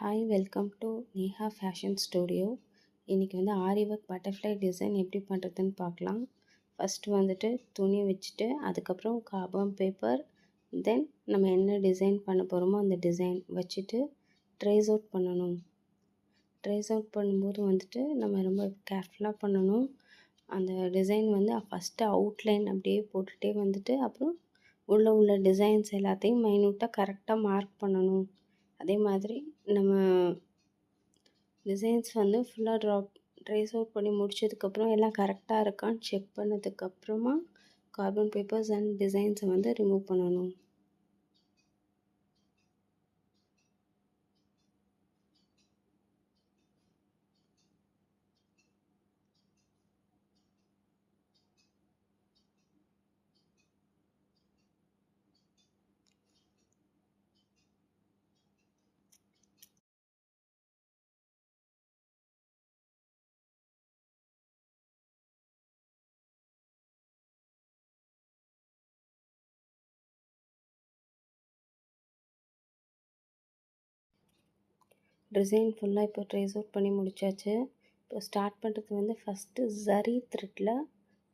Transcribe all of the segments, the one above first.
Hi, welcome to Neha fashion studio. இன்றைக்கி வந்து ஆரி work butterfly design எப்படி பண்ணுறதுன்னு பார்க்கலாம். ஃபஸ்ட்டு வந்துட்டு துணி வச்சுட்டு அதுக்கப்புறம் கார்பன் பேப்பர், தென் நம்ம என்ன டிசைன் பண்ண போகிறோமோ அந்த டிசைன் வச்சுட்டு ட்ரேஸ் அவுட் பண்ணணும். ட்ரேஸ் அவுட் பண்ணும்போது வந்துட்டு நம்ம ரொம்ப கேர்ஃபுல்லாக பண்ணணும். அந்த டிசைன் வந்து ஃபஸ்ட்டு அவுட்லைன் அப்படியே போட்டுகிட்டே வந்துட்டு அப்புறம் உள்ள டிசைன்ஸ் எல்லாத்தையும் மைன்யூட்டாக கரெக்டாக மார்க் பண்ணணும். அதே மாதிரி நம்ம டிசைன்ஸ் வந்து ஃபுல்லாக ட்ரேஸ் அவுட் பண்ணி முடிச்சதுக்கப்புறம் எல்லாம் கரெக்டாக இருக்கான்னு செக் பண்ணதுக்கப்புறமா கார்பன் பேப்பர்ஸ் அண்ட் டிசைன்ஸை வந்து ரிமூவ் பண்ணணும். டிசைன் ஃபுல்லாக இப்போ ட்ரேஸ் அவுட் பண்ணி முடிச்சாச்சு. இப்போ ஸ்டார்ட் பண்ணுறது வந்து ஃபஸ்ட்டு ஜரி த்ரெட்டில்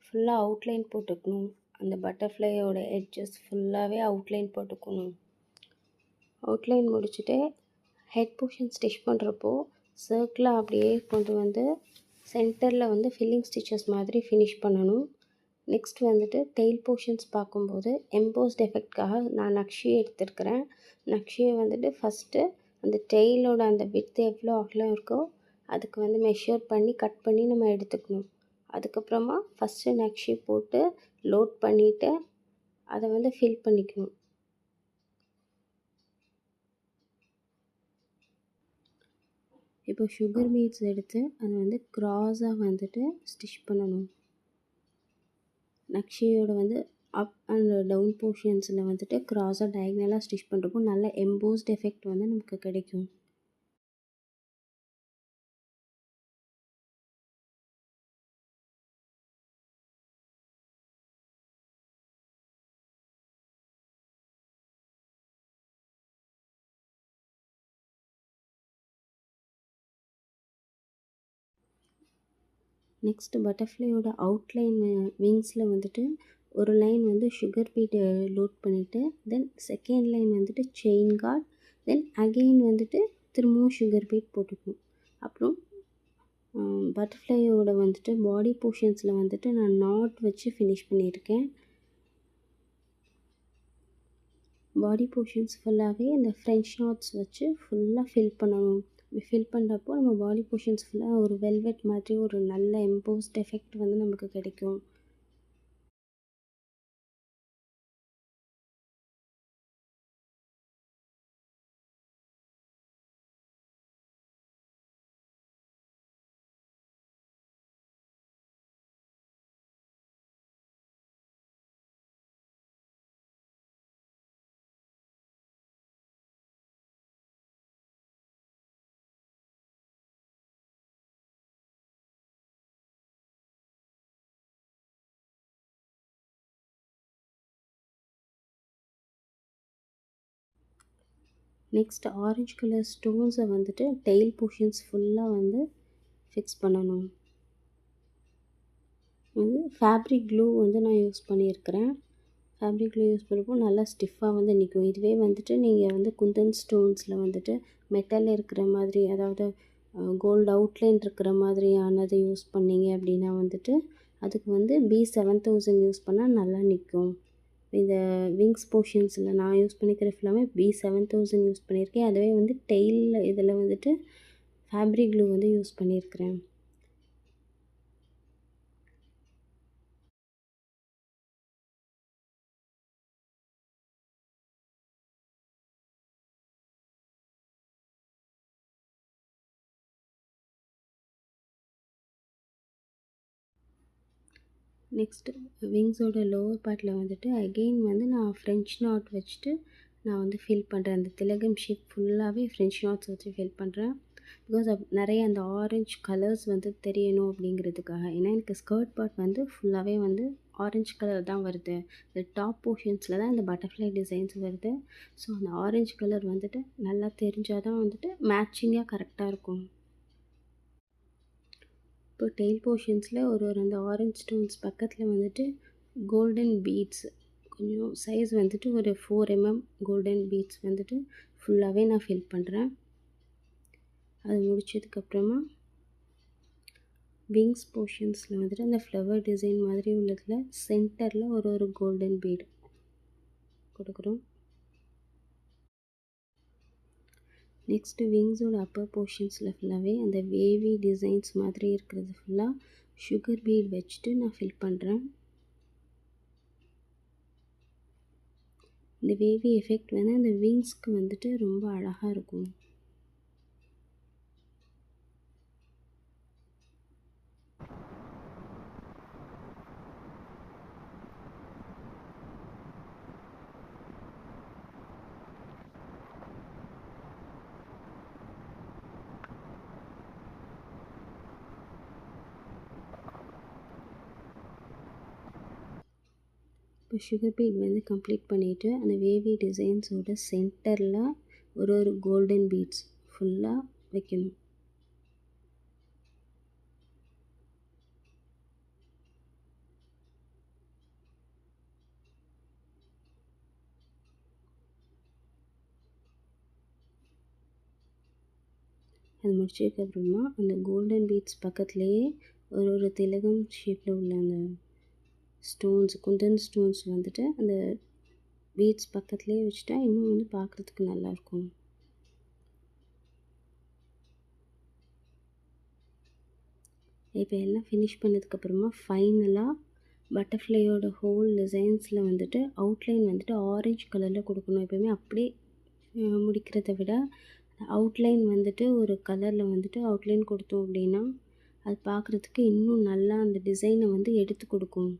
ஃபுல்லாக அவுட்லைன் போட்டுக்கணும். அந்த பட்டர்ஃப்ளையோட எட்ஜஸ் ஃபுல்லாகவே அவுட்லைன் போட்டுக்கணும். அவுட்லைன் முடிச்சுட்டு ஹெட் போர்ஷன் ஸ்டிச் பண்ணுறப்போ சர்க்கிளாக அப்படியே கொண்டு வந்து சென்டரில் வந்து ஃபில்லிங் ஸ்டிச்சஸ் மாதிரி ஃபினிஷ் பண்ணணும். நெக்ஸ்ட் வந்துட்டு டெயில் போர்ஷன்ஸ் பார்க்கும்போது எம்போஸ்ட் எஃபெக்ட்காக நான் நக்ஷி எடுத்துருக்கிறேன். நக்ஷியை வந்துட்டு ஃபஸ்ட்டு அந்த டெயிலோட அந்த விட்த் எவ்வளோ அகலம் இருக்கோ அதுக்கு வந்து மெஷர் பண்ணி கட் பண்ணி நம்ம எடுத்துக்கணும். அதுக்கப்புறமா ஃபஸ்ட்டு நக்ஷி போட்டு லோட் பண்ணிவிட்டு அதை வந்து ஃபில் பண்ணிக்கணும். இப்போ சுகர் பீட்ஸ் எடுத்து அதை வந்து க்ராஸாக வந்துட்டு ஸ்டிச் பண்ணணும். நக்ஷியோட வந்து அப் அண்ட் டவுன் போர்ஷன்ஸில் வந்துட்டு க்ராஸாக டயக்னலாக ஸ்டிச் பண்ணுறப்போ நல்ல எம்போஸ்ட் எஃபெக்ட் வந்து நமக்கு கிடைக்கும். நெக்ஸ்ட்டு பட்டர்ஃப்ளையோட அவுட்லைன் விங்ஸில் வந்துட்டு ஒரு லைன் வந்து சுகர் பீட்டை லோட் பண்ணிவிட்டு தென் செகண்ட் லைன் வந்துட்டு செயின் கார்ட், தென் அகெயின் வந்துட்டு திரும்பவும் சுகர் பீட் போட்டுக்கணும். அப்புறம் பட்டர்ஃப்ளையோட வந்துட்டு பாடி போர்ஷன்ஸில் வந்துட்டு நான் நாட் வச்சு ஃபினிஷ் பண்ணியிருக்கேன். பாடி போர்ஷன்ஸ் ஃபுல்லாகவே இந்த ஃப்ரெஞ்ச் நாட்ஸ் வச்சு ஃபுல்லாக ஃபில் பண்ணணும். ஃபில் பண்ணுறப்போ நம்ம பாடி போர்ஷன்ஸ் ஃபுல்லாக ஒரு வெல்வெட் மாதிரி ஒரு நல்ல எம்போஸ்ட் எஃபெக்ட் வந்து நமக்கு கிடைக்கும். நெக்ஸ்ட் ஆரஞ்சு கலர் ஸ்டோன்ஸை வந்துட்டு டெயில் போர்ஷன்ஸ் ஃபுல்லாக வந்து ஃபிக்ஸ் பண்ணணும். வந்து ஃபேப்ரிக் க்ளூ வந்து நான் யூஸ் பண்ணியிருக்கிறேன். ஃபேப்ரிக் க்ளூ யூஸ் பண்ணுறப்போ நல்லா ஸ்டிஃபாக வந்து நிற்கும். இதுவே வந்துட்டு நீங்கள் வந்து குந்தன் ஸ்டோன்ஸில் வந்துட்டு மெட்டல் இருக்கிற மாதிரி, அதாவது கோல்டு அவுட்லைன் இருக்கிற மாதிரியானது யூஸ் பண்ணிங்க அப்படின்னா வந்துட்டு அதுக்கு வந்து B7000 யூஸ் பண்ணால் நல்லா நிற்கும். இந்த விங்ஸ் போர்ஷன்ஸில் நான் யூஸ் பண்ணிக்கிற ஃபுல்லாமே B7000 யூஸ் பண்ணியிருக்கேன். அதுவே வந்து டெயில் இதில் வந்துட்டு ஃபேப்ரிக் க்ளூ வந்து யூஸ் பண்ணியிருக்கிறேன். நெக்ஸ்ட்டு விங்ஸோட லோவர் பார்ட்டில் வந்துட்டு அகெயின் வந்து நான் ஃப்ரெஞ்ச் நாட் வச்சுட்டு நான் வந்து ஃபில் பண்ணுறேன். அந்த திலகம் ஷேப் ஃபுல்லாகவே ஃப்ரெஞ்ச் நாட்ஸ் வச்சு ஃபில் பண்ணுறேன். பிகாஸ் நிறைய அந்த ஆரஞ்சு கலர்ஸ் வந்து தெரியணும் அப்படிங்கிறதுக்காக. ஏன்னா எனக்கு ஸ்கர்ட் பார்ட் வந்து ஃபுல்லாகவே வந்து ஆரஞ்சு கலர் தான் வருது. இந்த டாப் போர்ஷன்ஸில் தான் இந்த பட்டர்ஃப்ளை டிசைன்ஸ் வருது. ஸோ அந்த ஆரஞ்சு கலர் வந்துட்டு நல்லா தெரிஞ்சால் தான் வந்துட்டு மேட்சிங்காக கரெக்டாக இருக்கும். இப்போ டெயில் போர்ஷன்ஸில் ஒரு அந்த ஆரஞ்ச் ஸ்டோன்ஸ் பக்கத்தில் வந்துட்டு கோல்டன் பீட்ஸ் கொஞ்சம் சைஸ் வந்துட்டு ஒரு 4 mm கோல்டன் பீட்ஸ் வந்துட்டு ஃபுல்லாகவே நான் ஃபில் பண்ணுறேன். அது முடிச்சதுக்கப்புறமா விங்ஸ் போர்ஷன்ஸில் வந்துட்டு அந்த ஃப்ளவர் டிசைன் மாதிரி உள்ளதில் சென்டரில் ஒரு கோல்டன் பீட் கொடுக்குறோம். நெக்ஸ்ட்டு விங்ஸோட அப்பர் போர்ஷன்ஸில் ஃபுல்லாகவே அந்த வேவி டிசைன்ஸ் மாதிரி இருக்கிறது ஃபுல்லாக சுகர் பீட் வச்சுட்டு நான் ஃபில் பண்ணுறேன். இந்த வேவி எஃபெக்ட் வந்து அந்த விங்ஸ்க்கு வந்துட்டு ரொம்ப அழகாக இருக்கும். இப்போ சுகர் பீட் வந்து கம்ப்ளீட் பண்ணிவிட்டு அந்த வேவி டிசைன்ஸோட சென்டரில் ஒரு கோல்டன் பீட்ஸ் ஃபுல்லாக வைக்கணும். அது முடிச்சதுக்கப்புறமா அந்த கோல்டன் பீட்ஸ் பக்கத்துலேயே ஒரு திலகம் ஷேப்பில் உள்ள அந்த ஸ்டோன்ஸ் குந்தன் ஸ்டோன்ஸ் வந்துட்டு அந்த பீட்ஸ் பக்கத்துலேயே வச்சுட்டா இன்னும் வந்து பார்க்குறதுக்கு நல்லாயிருக்கும். இப்போ எல்லாம் ஃபினிஷ் பண்ணதுக்கப்புறமா ஃபைனலாக பட்டர்ஃப்ளையோட ஹோல் டிசைன்ஸில் வந்துட்டு அவுட்லைன் வந்துட்டு ஆரஞ்சு கலரில் கொடுக்கணும். எப்போயுமே அப்படியே முடிக்கிறத விட அவுட்லைன் வந்துட்டு ஒரு கலரில் வந்துட்டு அவுட்லைன் கொடுத்தோம் அப்படின்னா அது பார்க்குறதுக்கு இன்னும் நல்லா அந்த டிசைனை வந்து எடுத்து கொடுக்கும்.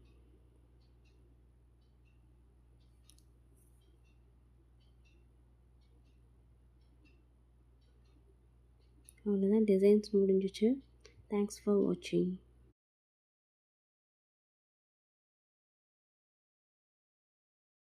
அவ்வளோதான், டிசைன்ஸ் முடிஞ்சிச்சு. தேங்க்ஸ் ஃபார் வாட்சிங்.